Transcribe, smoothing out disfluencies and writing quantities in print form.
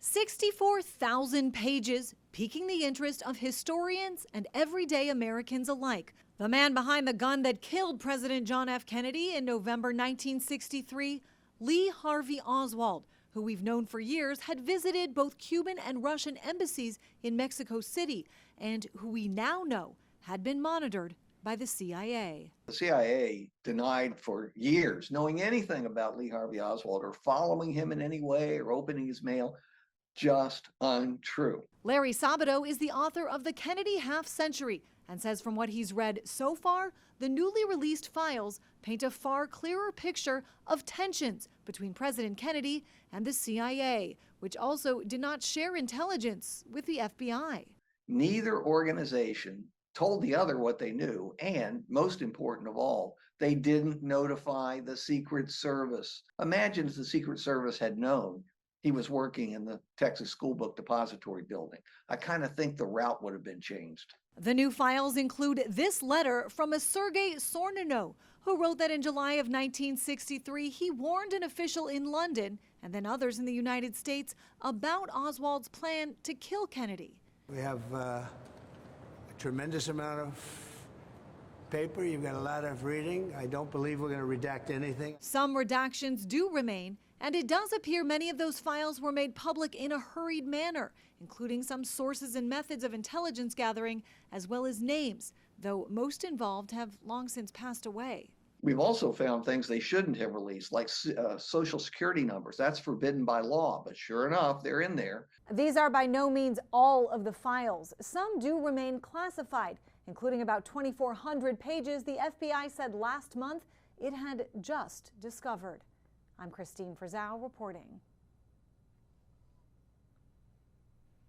64,000 pages, piquing the interest of historians and everyday Americans alike. The man behind the gun that killed President John F. Kennedy in November 1963, Lee Harvey Oswald, who we've known for years had visited both Cuban and Russian embassies in Mexico City, and who we now know had been monitored by the CIA. The CIA denied for years knowing anything about Lee Harvey Oswald or following him in any way or opening his mail. Just untrue. Larry Sabato is the author of The Kennedy Half Century and says from what he's read so far, the newly released files paint a far clearer picture of tensions between President Kennedy and the CIA, which also did not share intelligence with the FBI. Neither organization told the other what they knew, and most important of all, they didn't notify the Secret Service. Imagine if the Secret Service had known he was working in the Texas School Book Depository building. I kind of think the route would have been changed. The new files include this letter from a Sergei Sornino, who wrote that in July of 1963, he warned an official in London and then others in the United States about Oswald's plan to kill Kennedy. We have a tremendous amount of paper. You've got a lot of reading. I don't believe we're going to redact anything. Some redactions do remain, and it does appear many of those files were made public in a hurried manner, including some sources and methods of intelligence gathering, as well as names, though most involved have long since passed away. We've also found things they shouldn't have released, like social security numbers. That's forbidden by law, but sure enough, they're in there. These are by no means all of the files. Some do remain classified, including about 2,400 pages the FBI said last month it had just discovered. I'm Christine Frizzau reporting.